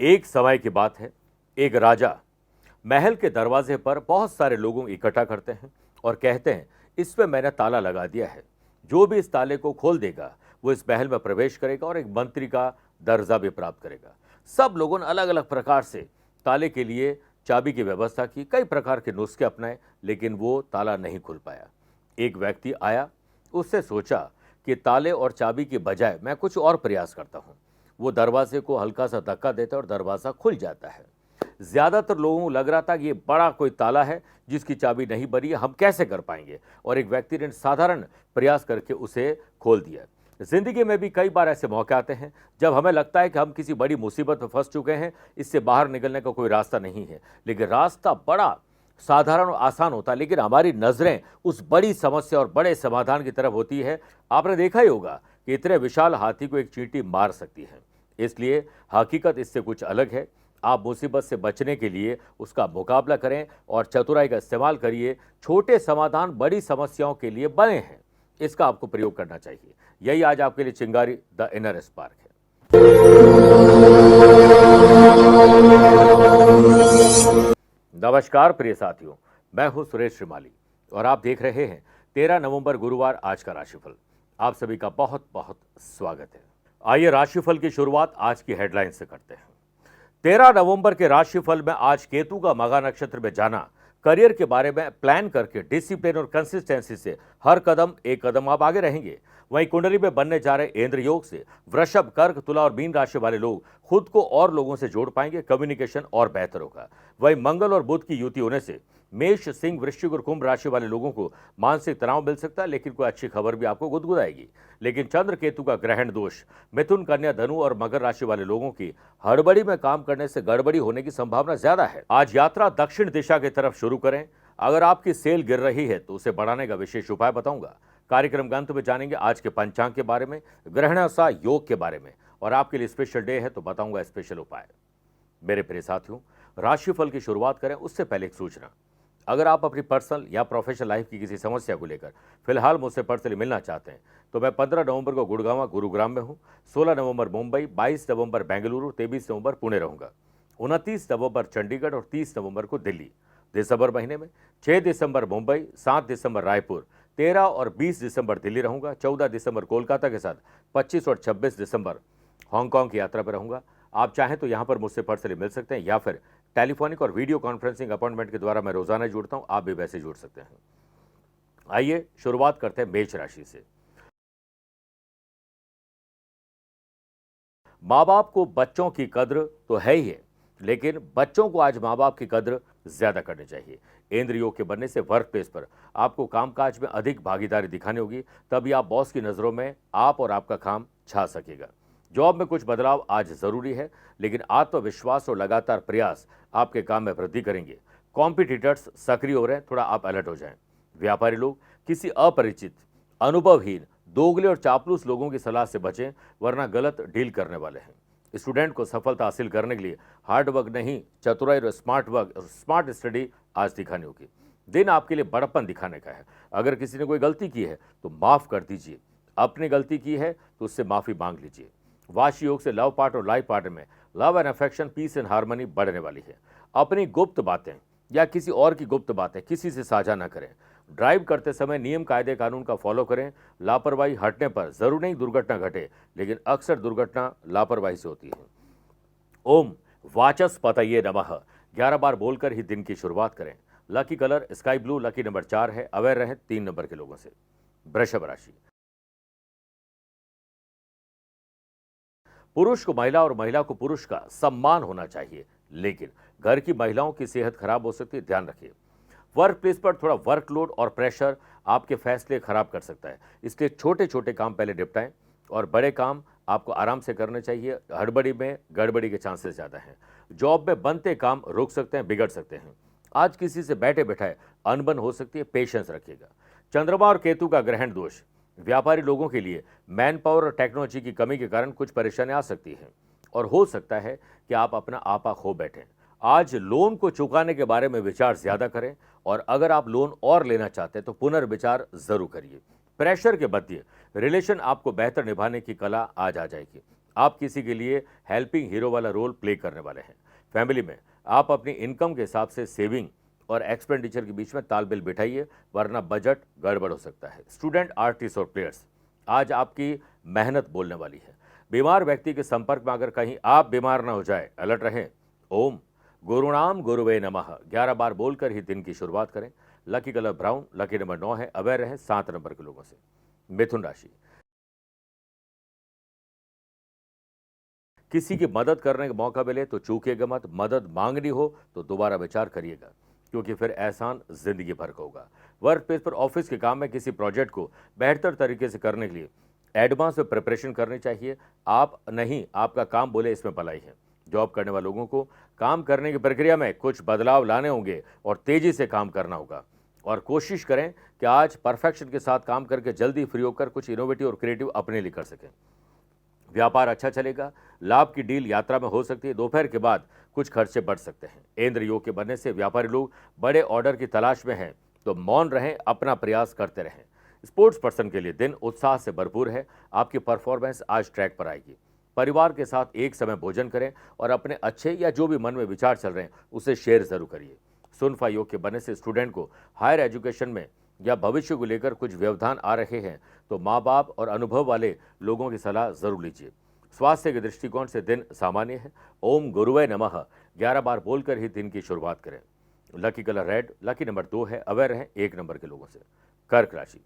एक समय की बात है। एक राजा महल के दरवाजे पर बहुत सारे लोगों को इकट्ठा करते हैं और कहते हैं, इस पे मैंने ताला लगा दिया है। जो भी इस ताले को खोल देगा वो इस महल में प्रवेश करेगा और एक मंत्री का दर्जा भी प्राप्त करेगा। सब लोगों ने अलग अलग प्रकार से ताले के लिए चाबी की व्यवस्था की, कई प्रकार के नुस्खे अपनाए, लेकिन वो ताला नहीं खुल पाया। एक व्यक्ति आया, उससे सोचा कि ताले और चाबी की बजाय मैं कुछ और प्रयास करता हूं। वो दरवाजे को हल्का सा धक्का देता है और दरवाजा खुल जाता है। ज्यादातर लोगों को लग रहा था कि ये बड़ा कोई ताला है जिसकी चाबी नहीं बनी है, हम कैसे कर पाएंगे, और एक व्यक्ति ने साधारण प्रयास करके उसे खोल दिया। जिंदगी में भी कई बार ऐसे मौके आते हैं जब हमें लगता है कि हम किसी बड़ी मुसीबत में फंस चुके हैं, इससे बाहर निकलने का कोई रास्ता नहीं है, लेकिन रास्ता बड़ा साधारण और आसान होता है, लेकिन हमारी नजरें उस बड़ी समस्या और बड़े समाधान की तरफ होती है। आपने देखा ही होगा कि इतने विशाल हाथी को एक चींटी मार सकती है, इसलिए हकीकत इससे कुछ अलग है। आप मुसीबत से बचने के लिए उसका मुकाबला करें और चतुराई का इस्तेमाल करिए। छोटे समाधान बड़ी समस्याओं के लिए बने हैं, इसका आपको प्रयोग करना चाहिए। यही आज आपके लिए चिंगारी द इनर स्पार्क है। नमस्कार प्रिय साथियों, मैं हूं सुरेश श्रीमाली और आप देख रहे हैं 13 नवंबर गुरुवार आज का राशिफल। आप सभी का बहुत बहुत स्वागत है। आइए राशिफल की शुरुआत आज की हेडलाइन से करते हैं। 13 नवंबर के राशिफल में आज केतु का मघा नक्षत्र में जाना करियर के बारे में प्लान करके डिसिप्लिन और कंसिस्टेंसी से हर कदम एक कदम आप आगे रहेंगे। वहीं कुंडली में बनने जा रहे इंद्र योग से वृषभ, कर्क, तुला और मीन राशि वाले लोग खुद को और लोगों से जोड़ पाएंगे, कम्युनिकेशन और बेहतर होगा। वहीं मंगल और बुध की युति होने से मेष, सिंह, वृश्चिक और कुंभ राशि वाले लोगों को मानसिक तनाव मिल सकता है, लेकिन कोई अच्छी खबर भी आपको गुदगुदाएगी। लेकिन चंद्र केतु का ग्रहण दोष मिथुन, कन्या, धनु और मकर राशि वाले लोगों की हड़बड़ी में काम करने से गड़बड़ी होने की संभावना ज्यादा है। आज यात्रा दक्षिण दिशा की तरफ शुरू करें। अगर आपकी सेल गिर रही है तो उसे बढ़ाने का विशेष उपाय बताऊंगा। कार्यक्रम के अंत में जानेंगे आज के पंचांग के बारे में, ग्रहणसा योग के बारे में, और आपके लिए स्पेशल डे है तो बताऊंगा स्पेशल उपाय। मेरे प्रिय साथियों, राशिफल की शुरुआत करें उससे पहले एक सूचना। अगर आप अपनी पर्सनल या प्रोफेशनल लाइफ की किसी समस्या को लेकर फिलहाल मुझसे पर्सनली मिलना चाहते हैं तो मैं 15 नवंबर को गुड़गांव गुरुग्राम में हूं, 16 नवंबर मुंबई, 22 नवंबर बेंगलुरु, 23 नवंबर पुणे रहूंगा, 29 नवंबर चंडीगढ़ और 30 नवंबर को दिल्ली। दिसंबर महीने में 6 दिसंबर मुंबई, 7 दिसंबर रायपुर, 13 और 20 दिसंबर दिल्ली रहूंगा, 14 दिसंबर कोलकाता के साथ 25 और 26 दिसंबर हांगकांग की यात्रा पर रहूंगा। आप चाहें तो यहां पर मुझसे पर्सनली मिल सकते हैं या फिर टेलीफोनिक और वीडियो कॉन्फ्रेंसिंग अपॉइंटमेंट के द्वारा मैं रोजाना जुड़ता हूं, आप भी वैसे जुड़ सकते हैं। आइए शुरुआत करते हैं मेष राशि से। माँ बाप को बच्चों की कद्र तो है ही है, लेकिन बच्चों को आज माँ बाप की कद्र ज्यादा करनी चाहिए। इंद्र योग के बनने से वर्क प्लेस पर आपको कामकाज में अधिक भागीदारी दिखानी होगी, तभी आप बॉस की नजरों में आप और आपका काम छा सकेगा। जॉब में कुछ बदलाव आज जरूरी है, लेकिन आत्मविश्वास और लगातार प्रयास आपके काम में वृद्धि करेंगे। कॉम्पिटिटर्स सक्रिय हो रहे हैं, थोड़ा आप अलर्ट हो जाएं। व्यापारी लोग किसी अपरिचित, अनुभवहीन, दोगले और चापलूस लोगों की सलाह से बचें, वरना गलत डील करने वाले हैं। स्टूडेंट को सफलता हासिल करने के लिए हार्ड वर्क नहीं, चतुराई और स्मार्ट वर्क और स्मार्ट स्टडी आज दिखानी होगी। दिन आपके लिए बड़प्पन दिखाने का है। अगर किसी ने कोई गलती की है तो माफ कर दीजिए, अपनी गलती की है तो उससे माफी मांग लीजिए। वाशी योग से लव पार्ट और लाइफ पार्टनर में love and affection, peace and harmony बढ़ने वाली है। अपनी गुप्त बातें या किसी और की गुप्त बातें किसी से साझा न करें। ड्राइव करते समय नियम, कायदे, कानून का फॉलो करें। लापरवाही हटने पर जरूर नहीं दुर्घटना घटे, लेकिन अक्सर दुर्घटना लापरवाही से होती है। ओम वाचस्पतये नमः 11 बार बोलकर ही दिन की शुरुआत करें। Lucky colour sky blue, lucky number 4 है। अवेयर रहें 3 नंबर के लोगों से। वृषभ राशि। पुरुष को महिला और महिला को पुरुष का सम्मान होना चाहिए, लेकिन घर की महिलाओं की सेहत खराब हो सकती है, ध्यान रखिए। वर्क प्लेस पर थोड़ा वर्कलोड और प्रेशर आपके फैसले खराब कर सकता है, इसलिए छोटे छोटे काम पहले निपटाएं और बड़े काम आपको आराम से करने चाहिए। हड़बड़ी में गड़बड़ी के चांसेस ज़्यादा हैं। जॉब में बनते काम रुक सकते हैं, बिगड़ सकते हैं। आज किसी से बैठे बैठाए अनबन हो सकती है, पेशेंस रखिएगा। चंद्रमा और केतु का ग्रहण दोष व्यापारी लोगों के लिए मैन पावर और टेक्नोलॉजी की कमी के कारण कुछ परेशानी आ सकती है और हो सकता है कि आप अपना आपा खो बैठें। आज लोन को चुकाने के बारे में विचार ज्यादा करें और अगर आप लोन और लेना चाहते हैं तो पुनर्विचार जरूर करिए। प्रेशर के मध्य रिलेशन आपको बेहतर निभाने की कला आज आ जाएगी। आप किसी के लिए हेल्पिंग हीरो वाला रोल प्ले करने वाले हैं। फैमिली में आप अपनी इनकम के हिसाब से सेविंग और एक्सपेंडिचर के बीच में तालमेल बिठाइए, वरना बजट गड़बड़ हो सकता है। स्टूडेंट, आर्टिस्ट और प्लेयर्स, आज आपकी मेहनत बोलने वाली है। बीमार व्यक्ति के संपर्क में अगर कहीं आप बीमार ना हो जाए, अलर्ट रहें। ओम गुरुणाम गुरुवे नमः 11 बार बोलकर ही दिन की शुरुआत करें। Lucky colour brown, lucky number 9 है, अवेयर रहें 7 नंबर के लोगों से। मिथुन राशि, किसी की मदद करने का मौका मिले तो चूकिएगा मत। मदद मांगनी हो तो दोबारा विचार करिएगा, क्योंकि फिर एहसान जिंदगी भर का होगा। वर्क प्लेस पर ऑफिस के काम में किसी प्रोजेक्ट को बेहतर तरीके से करने के लिए एडवांस में प्रिपरेशन करनी चाहिए। आप नहीं, आपका काम बोले इसमें भलाई है। जॉब करने वाले लोगों को काम करने की प्रक्रिया में कुछ बदलाव लाने होंगे और तेजी से काम करना होगा। और कोशिश करें कि आज परफेक्शन के साथ काम करके जल्दी फ्री होकर कुछ इनोवेटिव और क्रिएटिव अपने लिए कर सकें। व्यापार अच्छा चलेगा। लाभ की डील यात्रा में हो सकती है। दोपहर के बाद कुछ खर्चे बढ़ सकते हैं। इंद्र योग के बनने से व्यापारी लोग बड़े ऑर्डर की तलाश में हैं, तो मौन रहें, अपना प्रयास करते रहें। स्पोर्ट्स पर्सन के लिए दिन उत्साह से भरपूर है। आपकी परफॉर्मेंस आज ट्रैक पर आएगी। परिवार के साथ एक समय भोजन करें और अपने अच्छे या जो भी मन में विचार चल रहे हैं उसे शेयर जरूर करिए। सुनफा योग के बनने से स्टूडेंट को हायर एजुकेशन में या भविष्य को लेकर कुछ व्यवधान आ रहे हैं, तो माँ बाप और अनुभव वाले लोगों की सलाह जरूर लीजिए। स्वास्थ्य के दृष्टिकोण से दिन सामान्य है। ओम गुरुवे नमः 11 बार बोलकर ही दिन की शुरुआत करें। Lucky colour red, lucky number 2 है, अवेयर रहें 1 नंबर के लोगों से। कर्क राशि,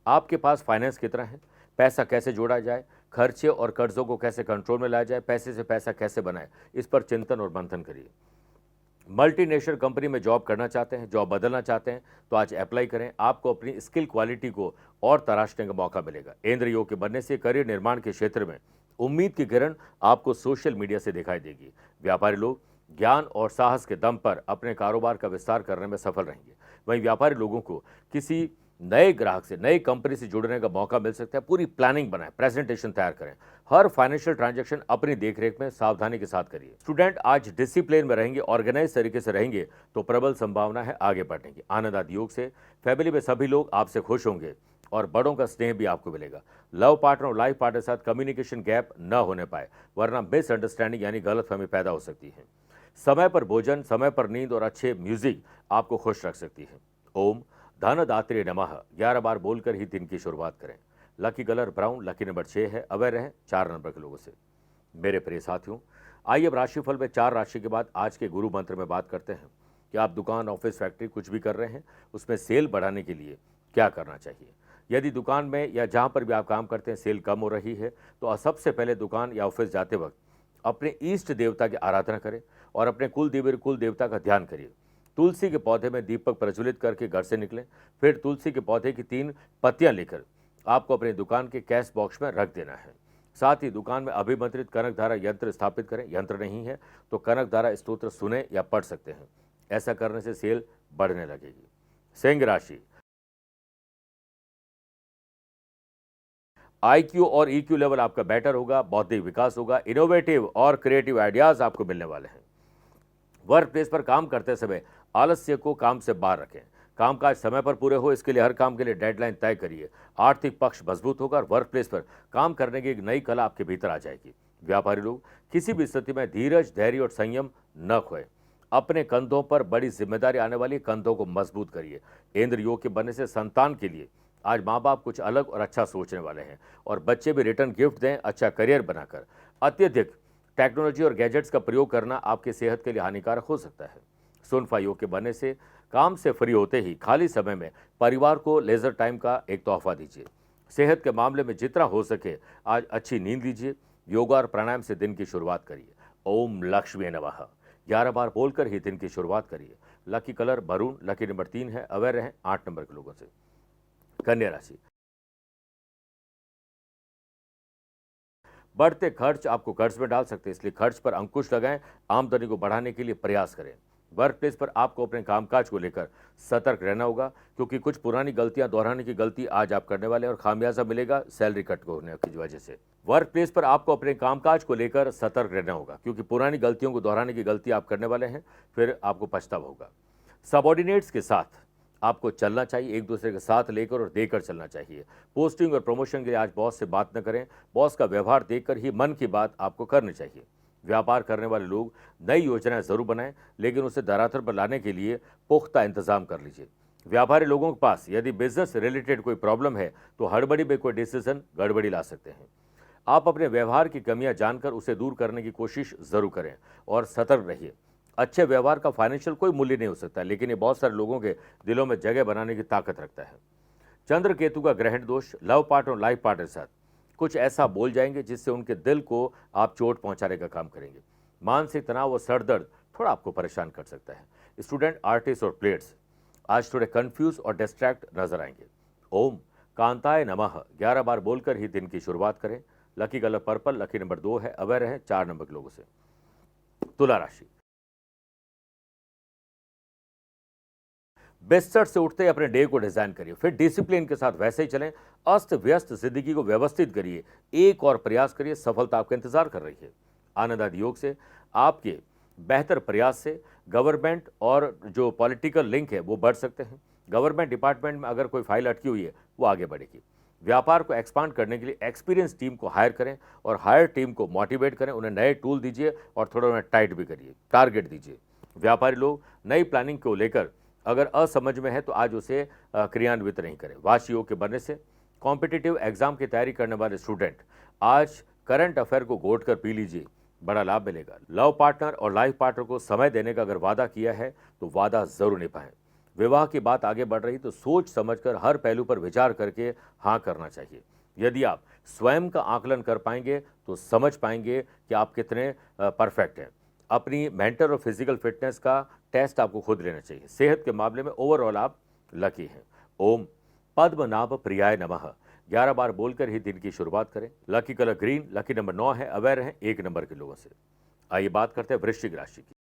आपके पास फाइनेंस कितना है, पैसा कैसे जोड़ा जाए, खर्चे और कर्जों को कैसे कंट्रोल में लाया जाए, पैसे से पैसा कैसे बनाए, इस पर चिंतन और मंथन करिए। मल्टीनेशनल कंपनी में जॉब करना चाहते हैं, जॉब बदलना चाहते हैं, तो आज अप्लाई करें। आपको अपनी स्किल क्वालिटी को और तराशने का मौका मिलेगा। इंद्र योग के बनने से करियर निर्माण के क्षेत्र में उम्मीद की किरण आपको सोशल मीडिया से दिखाई देगी। व्यापारी लोग ज्ञान और साहस के दम पर अपने कारोबार का विस्तार करने में सफल रहेंगे। वहीं व्यापारी लोगों को किसी नए ग्राहक से, नई कंपनी से जुड़ने का मौका मिल सकता है। पूरी प्लानिंग बनाएं, प्रेजेंटेशन तैयार करें। हर फाइनेंशियल ट्रांजैक्शन अपनी देखरेख में सावधानी के साथ करिए। स्टूडेंट आज डिसिप्लिन में रहेंगे, ऑर्गेनाइज तरीके से रहेंगे, तो प्रबल संभावना है आगे बढ़ने की। आनंद आदि योग से फैमिली में सभी लोग आपसे खुश होंगे और बड़ों का स्नेह भी आपको मिलेगा। लव पार्टनर और लाइफ पार्टनर के साथ कम्युनिकेशन गैप न होने पाए, वरना मिसअंडरस्टैंडिंग यानी गलतफहमी पैदा हो सकती है। समय पर भोजन, समय पर नींद और अच्छे म्यूजिक आपको खुश रख सकती है। ओम धन दात्रे नमः 11 बार बोलकर ही दिन की शुरुआत करें। Lucky colour brown, lucky number 6 है, अवेयर रहें 4 नंबर के लोगों से। मेरे प्रिय साथियों, आइए अब राशिफल में 4 राशि के बाद आज के गुरु मंत्र में बात करते हैं कि आप दुकान, ऑफिस, फैक्ट्री कुछ भी कर रहे हैं, उसमें सेल बढ़ाने के लिए क्या करना चाहिए। यदि दुकान में या जहां पर भी आप काम करते हैं सेल कम हो रही है, तो सबसे पहले दुकान या ऑफिस जाते वक्त अपने इष्ट देवता की आराधना करें और अपने कुल देवता का ध्यान करिए। तुलसी के पौधे में दीपक प्रज्वलित करके घर से निकलें। फिर तुलसी के पौधे की 3 पत्तियां लेकर आपको अपनी दुकान के कैश बॉक्स में रख देना है। साथ ही दुकान में अभिमंत्रित कनकधारा यंत्र स्थापित करें। यंत्र नहीं है तो कनकधारा स्तोत्र सुने या पढ़ सकते हैं। ऐसा करने से सेल बढ़ने लगेगी। सिंह राशि, IQ और EQ लेवल आपका बेटर होगा, बौद्धिक विकास होगा, इनोवेटिव और क्रिएटिव आइडियाज आपको मिलने वाले हैं। वर्क प्लेस पर काम करते समय आलस्य को काम से बाहर रखें। कामकाज समय पर पूरे हो, इसके लिए हर काम के लिए डेडलाइन तय करिए। आर्थिक पक्ष मजबूत होगा और वर्क प्लेस पर काम करने की एक नई कला आपके भीतर आ जाएगी। व्यापारी लोग किसी भी स्थिति में धीरज, धैर्य और संयम न खोए। अपने कंधों पर बड़ी जिम्मेदारी आने वाली, कंधों को मजबूत करिए। इंद्र योग के बनने से संतान के लिए आज माँ बाप कुछ अलग और अच्छा सोचने वाले हैं और बच्चे भी रिटर्न गिफ्ट दें अच्छा करियर बनाकर। अत्यधिक टेक्नोलॉजी और गैजेट्स का प्रयोग करना आपकी सेहत के लिए हानिकारक हो सकता है। सुनफा योग के बनने से काम से फ्री होते ही खाली समय में परिवार को लेजर टाइम का एक तोहफा दीजिए। सेहत के मामले में जितना हो सके आज अच्छी नींद लीजिए। योगा और प्राणायाम से दिन की शुरुआत करिए। ओम लक्ष्मी नमः 11 बार बोलकर ही दिन की शुरुआत करिए। Lucky colour maroon, lucky number 3 है, अवेयर रहें 8 नंबर के लोगों से। कन्या राशि, बढ़ते खर्च आपको कर्ज में डाल सकते हैं, इसलिए खर्च पर अंकुश लगाएं। आमदनी को बढ़ाने के लिए प्रयास करें। वर्क प्लेस पर आपको अपने कामकाज को लेकर सतर्क रहना होगा, क्योंकि कुछ पुरानी गलतियां दोहराने की गलती आज आप करने वाले हैं और खामियाजा मिलेगा सैलरी कट होने की वजह से। वर्क प्लेस पर आपको अपने कामकाज को लेकर सतर्क रहना होगा, क्योंकि पुरानी गलतियों को दोहराने की गलती आप करने वाले हैं, फिर आपको पछतावा होगा। सबॉर्डिनेट्स के साथ आपको चलना चाहिए, एक दूसरे के साथ लेकर और देकर चलना चाहिए। पोस्टिंग और प्रमोशन के लिए आज बॉस से बात न करें, बॉस का व्यवहार देखकर ही मन की बात आपको करनी चाहिए। व्यापार करने वाले लोग नई योजनाएं जरूर बनाएं, लेकिन उसे धरातल पर लाने के लिए पुख्ता इंतजाम कर लीजिए। व्यापारी लोगों के पास यदि बिजनेस रिलेटेड कोई प्रॉब्लम है तो हड़बड़ी में कोई डिसीजन गड़बड़ी ला सकते हैं। आप अपने व्यवहार की कमियां जानकर उसे दूर करने की कोशिश जरूर करें और सतर्क रहिए। अच्छे व्यवहार का फाइनेंशियल कोई मूल्य नहीं हो सकता, लेकिन ये बहुत सारे लोगों के दिलों में जगह बनाने की ताकत रखता है। चंद्र केतु का ग्रहण दोष, लव पार्टनर और लाइफ पार्टनर के साथ कुछ ऐसा बोल जाएंगे जिससे उनके दिल को आप चोट पहुंचाने का काम करेंगे। मानसिक तनाव और सर दर्द थोड़ा आपको परेशान कर सकता है। स्टूडेंट, आर्टिस्ट और प्लेयर्स आज थोड़े कंफ्यूज और डिस्ट्रैक्ट नजर आएंगे। ओम कांताय नमः 11 बार बोलकर ही दिन की शुरुआत करें। Lucky colour purple, lucky number 2 है, अवेयर रहें 4 नंबर के लोगों से। तुला राशि, बिस्तर से उठते ही अपने डे को डिजाइन करिए, फिर डिसिप्लिन के साथ वैसे ही चलें। अस्त व्यस्त जिंदगी को व्यवस्थित करिए, एक और प्रयास करिए, सफलता आपका इंतजार कर रही है। आनंद आदि योग से आपके बेहतर प्रयास से गवर्नमेंट और जो पॉलिटिकल लिंक है वो बढ़ सकते हैं। गवर्नमेंट डिपार्टमेंट में अगर कोई फाइल अटकी हुई है वो आगे बढ़ेगी। व्यापार को एक्सपांड करने के लिए एक्सपीरियंस टीम को हायर करें और हायर टीम को मोटिवेट करें, उन्हें नए टूल दीजिए और थोड़ा उन्हें टाइट भी करिए, टारगेट दीजिए। व्यापारी लोग नई प्लानिंग को लेकर अगर असमझ में है तो आज उसे क्रियान्वित नहीं करें। वाशी योग के बनने से कॉम्पिटिटिव एग्जाम की तैयारी करने वाले स्टूडेंट आज करंट अफेयर को घोट कर पी लीजिए, बड़ा लाभ मिलेगा। लव पार्टनर और लाइफ पार्टनर को समय देने का अगर वादा किया है तो वादा जरूर निभाएं। विवाह की बात आगे बढ़ रही तो सोच समझकर हर पहलू पर विचार करके हाँ करना चाहिए। यदि आप स्वयं का आकलन कर पाएंगे तो समझ पाएंगे कि आप कितने परफेक्ट हैं। अपनी मेंटल और फिजिकल फिटनेस का टेस्ट आपको खुद लेना चाहिए। सेहत के मामले में ओवरऑल आप लकी हैं। ओम पद्मनाभ प्रियाय नमः 11 बार बोलकर ही दिन की शुरुआत करें। Lucky colour green, lucky number 9 है, अवेयर हैं 1 नंबर के लोगों से। आइए बात करते हैं वृश्चिक राशि की।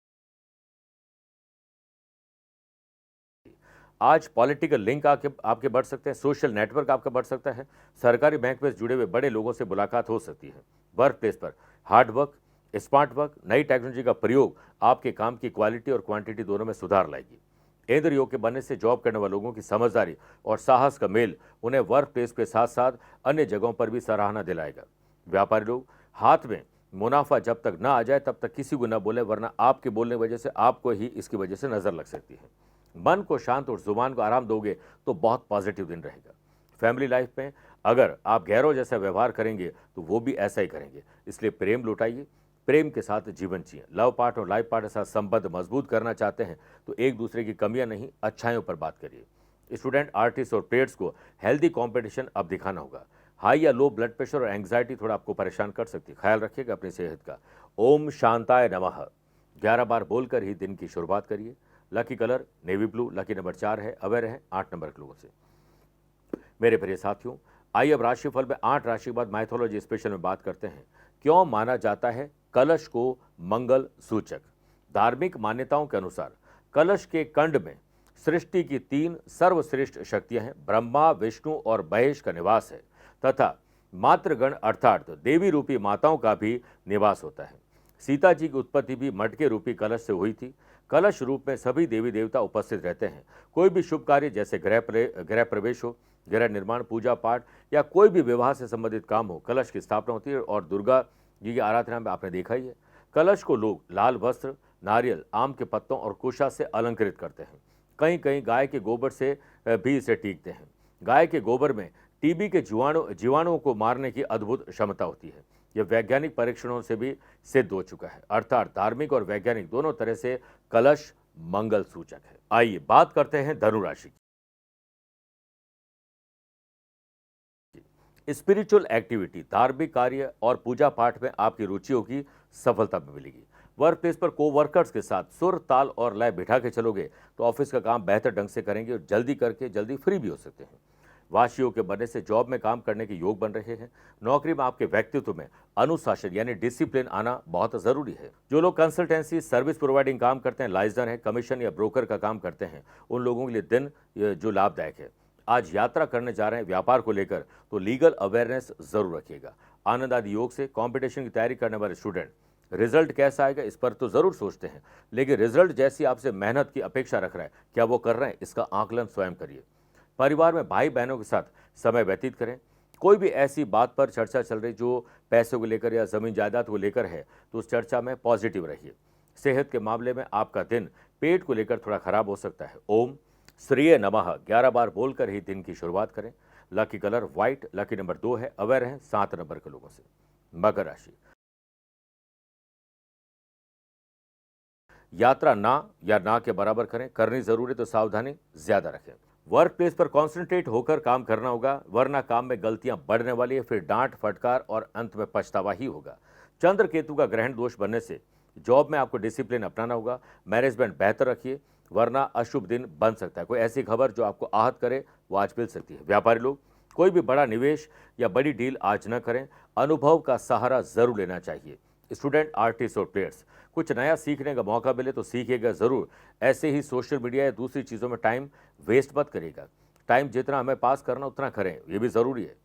आज पॉलिटिकल लिंक आपके बढ़ सकते हैं, सोशल नेटवर्क आपका बढ़ सकता है, सरकारी बैंक में जुड़े हुए बड़े लोगों से मुलाकात हो सकती है। वर्क प्लेस पर हार्ड वर्क, स्मार्ट वर्क, नई टेक्नोलॉजी का प्रयोग आपके काम की क्वालिटी और क्वांटिटी दोनों में सुधार लाएगी। इंद्र योग के बनने से जॉब करने वाले लोगों की समझदारी और साहस का मेल उन्हें वर्क प्लेस के साथ साथ अन्य जगहों पर भी सराहना दिलाएगा। व्यापारी लोग हाथ में मुनाफा जब तक ना आ जाए तब तक किसी को न बोले, वरना आपके बोलने की वजह से आपको ही इसकी वजह से नजर लग सकती है। मन को शांत और जुबान को आराम दोगे तो बहुत पॉजिटिव दिन रहेगा। फैमिली लाइफ में अगर आप गैरों जैसा व्यवहार करेंगे तो वो भी ऐसा ही करेंगे, इसलिए प्रेम लुटाइए, प्रेम के साथ जीवन जिए। लव पार्ट और लाइफ पार्ट के साथ संबंध मजबूत करना चाहते हैं तो एक दूसरे की कमियां नहीं, अच्छाइयों पर बात करिए। स्टूडेंट, आर्टिस्ट और प्लेयर्स को हेल्दी कंपटीशन अब दिखाना होगा। हाई या लो ब्लड प्रेशर और एंग्जाइटी थोड़ा आपको परेशान कर सकती है, ख्याल रखिएगा अपनी सेहत का। ओम शांताय नमः 11 बार बोलकर ही दिन की शुरुआत करिए। Lucky colour navy blue, lucky number 4 है, अवेयर है 8 नंबर के लोगों से। मेरे प्रिय साथियों, आइए अब राशिफल में 8 राशि के बाद माइथोलॉजी स्पेशल में बात करते हैं। क्यों माना जाता है कलश को मंगल सूचक? धार्मिक मान्यताओं के अनुसार कलश के कंड में सृष्टि की 3 सर्वश्रेष्ठ शक्तियां हैं। ब्रह्मा, विष्णु और महेश का निवास है तथा मातृगण अर्थात देवी रूपी माताओं का भी निवास होता है। सीता जी की उत्पत्ति भी मटके रूपी कलश से हुई थी। कलश रूप में सभी देवी देवता उपस्थित रहते हैं। कोई भी शुभ कार्य जैसे गृह प्रवेश हो, गृह निर्माण, पूजा पाठ या कोई भी विवाह से संबंधित काम हो, कलश की स्थापना होती है। और दुर्गा जी की आराधना में आपने देखा ही है, कलश को लोग लाल वस्त्र, नारियल, आम के पत्तों और कुशा से अलंकृत करते हैं। कहीं कहीं गाय के गोबर से भी इसे टीकते हैं। गाय के गोबर में टीबी के जीवाणुओं को मारने की अद्भुत क्षमता होती है। यह वैज्ञानिक परीक्षणों से भी सिद्ध हो चुका है। अर्थात धार्मिक और वैज्ञानिक दोनों तरह से कलश मंगल सूचक है। आइए बात करते हैं धनु राशि की। स्पिरिचुअल एक्टिविटी, धार्मिक कार्य और पूजा पाठ में आपकी रुचि होगी, सफलता भी मिलेगी। वर्क प्लेस पर कोवर्कर्स के साथ सुर, ताल और लय बिठा के चलोगे तो ऑफिस का काम बेहतर ढंग से करेंगे और जल्दी करके जल्दी फ्री भी हो सकते हैं। वाशियों के बनने से जॉब में काम करने के योग बन रहे हैं। नौकरी में आपके व्यक्तित्व में अनुशासन यानी डिसिप्लिन आना बहुत जरूरी है। जो लोग कंसल्टेंसी, सर्विस प्रोवाइडिंग काम करते हैं, लाइजर है, कमीशन या ब्रोकर का काम करते हैं, उन लोगों के लिए दिन जो लाभदायक है। आज यात्रा करने जा रहे हैं व्यापार को लेकर तो लीगल अवेयरनेस जरूर रखिएगा। आनंद आदि योग से कंपटीशन की तैयारी करने वाले स्टूडेंट रिजल्ट कैसा आएगा इस पर तो जरूर सोचते हैं, लेकिन रिजल्ट जैसी आपसे मेहनत की अपेक्षा रख रहा है, क्या वो कर रहे हैं, इसका आकलन स्वयं करिए। परिवार में भाई बहनों के साथ समय व्यतीत करें। कोई भी ऐसी बात पर चर्चा चल रही जो पैसों को लेकर या जमीन जायदाद को लेकर है, तो उस चर्चा में पॉजिटिव रहिए। सेहत के मामले में आपका दिन पेट को लेकर थोड़ा खराब हो सकता है। ओम श्रीय नमः 11 बार बोलकर ही दिन की शुरुआत करें। Lucky colour white, lucky number 2 है, अवेयर रहें 7 नंबर के लोगों से। मकर राशि, यात्रा ना के बराबर करें, करनी जरूरी तो सावधानी ज्यादा रखें। वर्क प्लेस पर कॉन्सेंट्रेट होकर काम करना होगा, वरना काम में गलतियां बढ़ने वाली है, फिर डांट फटकार और अंत में पछतावा ही होगा। चंद्र केतु का ग्रहण दोष बनने से जॉब में आपको डिसिप्लिन अपनाना होगा। मैनेजमेंट बेहतर रखिए, वरना अशुभ दिन बन सकता है। कोई ऐसी खबर जो आपको आहत करे वो आज मिल सकती है। व्यापारी लोग कोई भी बड़ा निवेश या बड़ी डील आज न करें, अनुभव का सहारा जरूर लेना चाहिए। स्टूडेंट, आर्टिस्ट और प्लेयर्स, कुछ नया सीखने का मौका मिले तो सीखिएगा जरूर। ऐसे ही सोशल मीडिया या दूसरी चीज़ों में टाइम वेस्ट मत करिएगा। टाइम जितना हमें पास करना उतना करें, ये भी ज़रूरी है।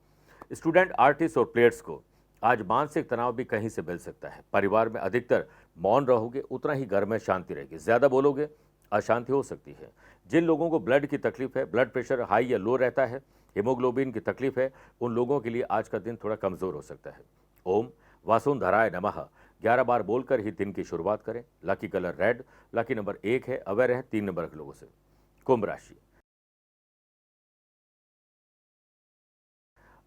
स्टूडेंट, आर्टिस्ट और प्लेयर्स को आज मानसिक तनाव भी कहीं से मिल सकता है। परिवार में अधिकतर मौन रहोगे उतना ही घर में शांति रहेगी, ज़्यादा बोलोगे अशांति हो सकती है। जिन लोगों को ब्लड की तकलीफ है, ब्लड प्रेशर हाई या लो रहता है, हीमोग्लोबिन की तकलीफ है, उन लोगों के लिए आज का दिन थोड़ा कमज़ोर हो सकता है। ओम वासुंधराय नमः 11 बार बोलकर ही दिन की शुरुआत करें। Lucky colour red, lucky number 1 है, अवेयर है 3 नंबर के लोगों से। कुंभ राशि,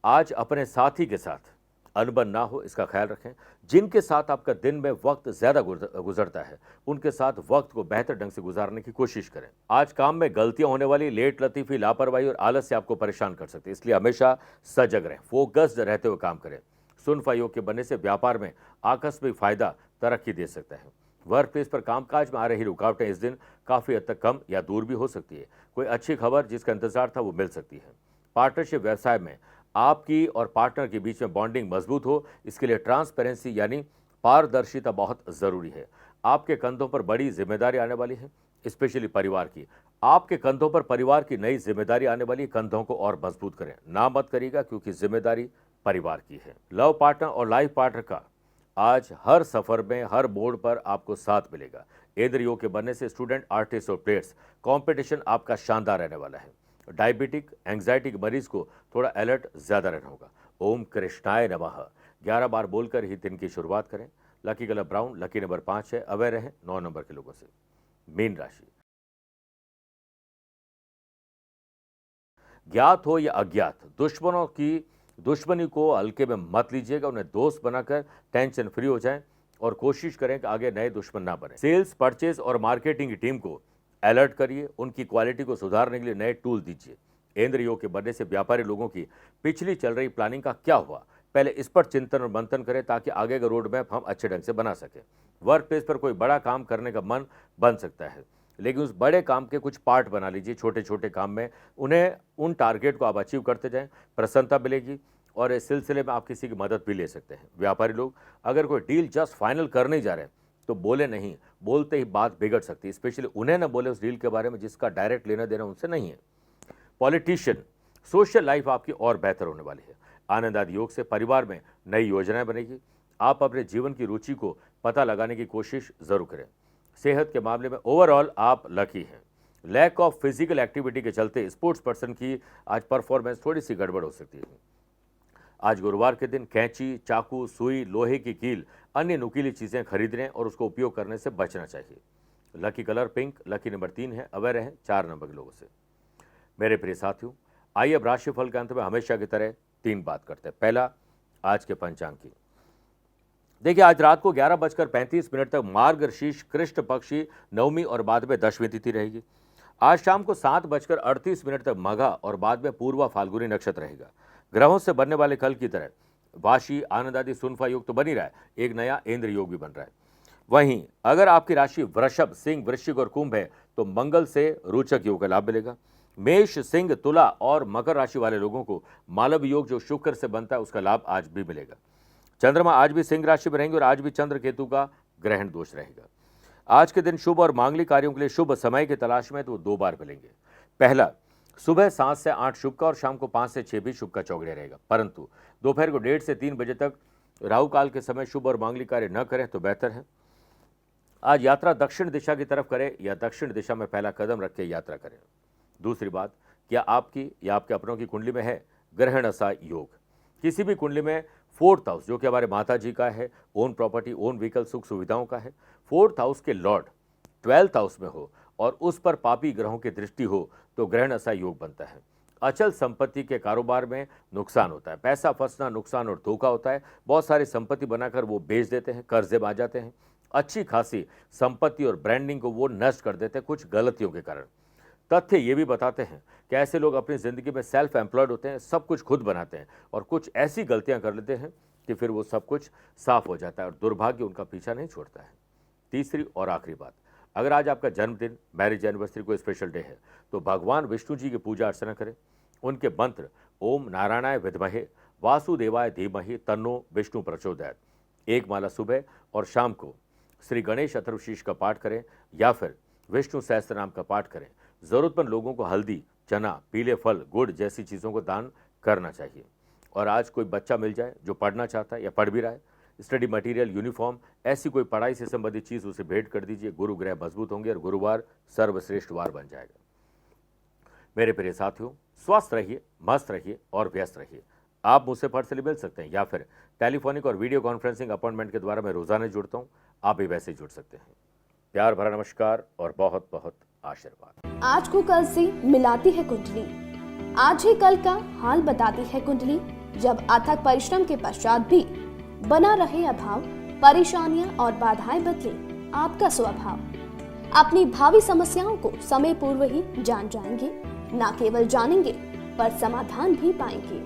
आज अपने साथी के साथ अनबन ना हो इसका ख्याल रखें। जिनके साथ आपका दिन में वक्त ज्यादा गुजरता है, उनके साथ वक्त को बेहतर ढंग से गुजारने की कोशिश करें। आज काम में गलतियां होने वाली, लेट लतीफी, लापरवाही और आलस से आपको परेशान कर सकते हैं, इसलिए हमेशा सजग रहें, फोकस्ड रहते हुए काम करें। सुनफा योग के बनने से व्यापार में आकस्मिक फायदा तरक्की दे सकता है। वर्क प्लेस पर कामकाज में आ रही रुकावटें इस दिन काफी हद तक कम या दूर भी हो सकती है। कोई अच्छी खबर जिसका इंतजार था वो मिल सकती है। पार्टनरशिप व्यवसाय में आपकी और पार्टनर के बीच में बॉन्डिंग मजबूत हो, इसके लिए ट्रांसपेरेंसी यानी पारदर्शिता बहुत जरूरी है। आपके कंधों पर बड़ी जिम्मेदारी आने वाली है, स्पेशली परिवार की। आपके कंधों पर परिवार की नई जिम्मेदारी आने वाली, कंधों को और मजबूत करें, ना मत करिएगा क्योंकि जिम्मेदारी परिवार की है। लव पार्टनर और लाइफ पार्टनर का आज हर सफर में, हर मोड़ पर आपको साथ मिलेगा। इंद्र योग के बनने से स्टूडेंट, आर्टिस्ट और प्लेयर्स, कंपटीशन आपका शानदार रहने वाला है। डायबिटिक, एंग्जाइटी के मरीज को थोड़ा अलर्ट ज्यादा रहना होगा। ओम कृष्णाय नमः 11 बार बोलकर ही दिन की शुरुआत करें। Lucky colour brown, lucky number 5 है, अवेयर रहें 9 नंबर के लोगों से। मीन राशि, ज्ञात हो या अज्ञात दुश्मनों की दुश्मनी को हल्के में मत लीजिएगा। उन्हें दोस्त बनाकर टेंशन फ्री हो जाएं और कोशिश करें कि आगे नए दुश्मन ना बने। सेल्स, परचेज और मार्केटिंग की टीम को अलर्ट करिए, उनकी क्वालिटी को सुधारने के लिए नए टूल दीजिए। इंद्र योग के बनने से व्यापारी लोगों की पिछली चल रही प्लानिंग का क्या हुआ, पहले इस पर चिंतन और मंथन करें ताकि आगे का रोड मैप हम अच्छे ढंग से बना सकें। वर्क प्लेस पर कोई बड़ा काम करने का मन बन सकता है, लेकिन उस बड़े काम के कुछ पार्ट बना लीजिए, छोटे छोटे काम में उन्हें, उन टारगेट को आप अचीव करते जाएं, प्रसन्नता मिलेगी और इस सिलसिले में आप किसी की मदद भी ले सकते हैं। व्यापारी लोग अगर कोई डील जस्ट फाइनल करने जा रहे हैं तो बोले नहीं, बोलते ही बात बिगड़ सकती है, स्पेशली उन्हें ना बोले उस डील के बारे में जिसका डायरेक्ट लेना देना उनसे नहीं है। पॉलिटिशियन, सोशल लाइफ आपकी और बेहतर होने वाली है। आनंद आदि योग से परिवार में नई योजनाएं बनेगी। आप अपने जीवन की रुचि को पता लगाने की कोशिश जरूर करें। सेहत के मामले में ओवरऑल आप लकी हैं। लैक ऑफ फिजिकल एक्टिविटी के चलते स्पोर्ट्स पर्सन की आज परफॉर्मेंस थोड़ी सी गड़बड़ हो सकती है। आज गुरुवार के दिन कैंची, चाकू, सुई, लोहे की कील, अन्य नुकीली चीजें खरीदने और उसको उपयोग करने से बचना चाहिए। Lucky colour pink, lucky number 3 है, अवेयर है 4 नंबर के लोगों से। मेरे प्रिय साथियों, आइए अब राशिफल के अंत में हमेशा की तरह 3 बात करते हैं। पहला, आज के पंचांग की। देखिए, आज रात को 11:35 तक मार्गशीर्ष कृष्ण पक्षी नवमी और बाद में दशमी तिथि रहेगी। आज शाम को 7:38 तक मघा और बाद में पूर्वा फाल्गुनी नक्षत्र रहेगा। ग्रहों से बनने वाले कल की तरह वाशी, आनंद आदि, सुनफा योग तो बन ही रहा है, एक नया इंद्र योग भी बन रहा है। वहीं अगर आपकी राशि वृषभ, सिंह, वृश्चिक और कुंभ है तो मंगल से रोचक योग का लाभ मिलेगा। मेष, सिंह, तुला और मकर राशि वाले लोगों को मालव योग जो शुक्र से बनता है उसका लाभ आज भी मिलेगा। चंद्रमा आज भी सिंह राशि में रहेंगे और आज भी चंद्र केतु का ग्रहण दोष रहेगा। आज के दिन शुभ और मांगलिक कार्यों के लिए शुभ समय की तलाश में तो 2 बार मिलेंगे। पहला, सुबह 7 से 8 शुभ का और शाम को 5 से 6 भी शुभ का चौगड़िया रहेगा, परंतु दोपहर को 1:30 से 3 बजे तक राहु काल के समय शुभ और मांगलिक कार्य न करें तो बेहतर है। आज यात्रा दक्षिण दिशा की तरफ करें या दक्षिण दिशा में पहला कदम रख के यात्रा करें। दूसरी बात, क्या आपकी या आपके अपनों की कुंडली में है ग्रहण असा योग? किसी भी कुंडली में 4th हाउस, जो कि हमारे माता जी का है, ओन प्रॉपर्टी, ओन व्हीकल, सुख सुविधाओं का है, 4th हाउस के लॉर्ड 12th हाउस में हो और उस पर पापी ग्रहों की दृष्टि हो तो ग्रहण असा योग बनता है। अचल संपत्ति के कारोबार में नुकसान होता है, पैसा फंसना, नुकसान और धोखा होता है। बहुत सारी संपत्ति बनाकर वो बेच देते हैं, कर्जे में आ जाते हैं। अच्छी खासी संपत्ति और ब्रांडिंग को वो नष्ट कर देते हैं कुछ गलतियों के कारण। तथ्य ये भी बताते हैं कि ऐसे लोग अपनी ज़िंदगी में सेल्फ एम्प्लॉयड होते हैं, सब कुछ खुद बनाते हैं और कुछ ऐसी गलतियां कर लेते हैं कि फिर वो सब कुछ साफ हो जाता है और दुर्भाग्य उनका पीछा नहीं छोड़ता है। तीसरी और आखिरी बात, अगर आज आपका जन्मदिन, मैरिज एनिवर्सरी, कोई स्पेशल डे है तो भगवान विष्णु जी की पूजा अर्चना करें। उनके मंत्र ओम नारायणाय विद्महे वासुदेवाय धीमहि तन्नो विष्णु प्रचोदयात्, एक माला सुबह और शाम को श्री गणेश अथर्वशीर्ष का पाठ करें या फिर विष्णु सहस्त्रनाम का पाठ करें। ज़रूरतमंद लोगों को हल्दी, चना, पीले फल, गुड़ जैसी चीज़ों को दान करना चाहिए। और आज कोई बच्चा मिल जाए जो पढ़ना चाहता है या पढ़ भी रहा है, स्टडी मटेरियल, यूनिफॉर्म, ऐसी कोई पढ़ाई से संबंधित चीज़ उसे भेंट कर दीजिए। गुरु ग्रह मजबूत होंगे और गुरुवार सर्वश्रेष्ठ वार बन जाएगा। मेरे प्रिय साथियों, स्वस्थ रहिए, मस्त रहिए और व्यस्त रहिए। आप मुझसे पर्सनली मिल सकते हैं या फिर टेलीफोनिक और वीडियो कॉन्फ्रेंसिंग अपॉइंटमेंट के द्वारा मैं रोजाना जुड़ता हूँ, आप भी वैसे जुड़ सकते हैं। प्यार भरा नमस्कार और बहुत बहुत आशीर्वाद। आज को कल से मिलाती है कुंडली, आज ही कल का हाल बताती है कुंडली। जब अथक परिश्रम के पश्चात भी बना रहे अभाव, परेशानियां और बाधाएं बदले आपका स्वभाव, अपनी भावी समस्याओं को समय पूर्व ही जान जाएंगे। न केवल जानेंगे पर समाधान भी पाएंगे।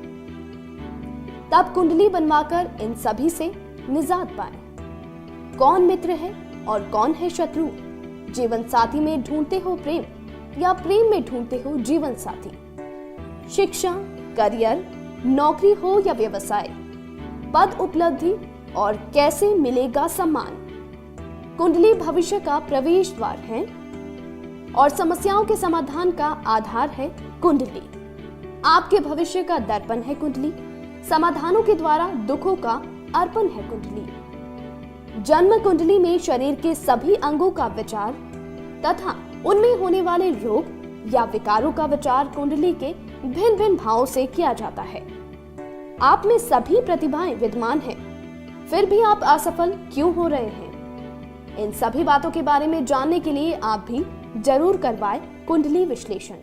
तब कुंडली बनवाकर इन सभी से निजात पाए। कौन मित्र है और कौन है शत्रु? जीवन साथी में ढूंढते हो प्रेम या प्रेम में ढूंढते हो जीवन साथी? शिक्षा, करियर, नौकरी हो या व्यवसाय, पद उपलब्धि और कैसे मिलेगा सम्मान? कुंडली भविष्य का प्रवेश द्वार है और समस्याओं के समाधान का आधार है कुंडली। आपके भविष्य का दर्पण है कुंडली, समाधानों के द्वारा दुखों का अर्पण है कुंडली। जन्म कुंडली में शरीर के सभी अंगों का विचार तथा उनमें होने वाले रोग या विकारों का विचार कुंडली के भिन्न भिन्न भावों से किया जाता है। आप में सभी प्रतिभाएं विद्यमान हैं, फिर भी आप असफल क्यों हो रहे हैं? इन सभी बातों के बारे में जानने के लिए आप भी जरूर करवाएं कुंडली विश्लेषण।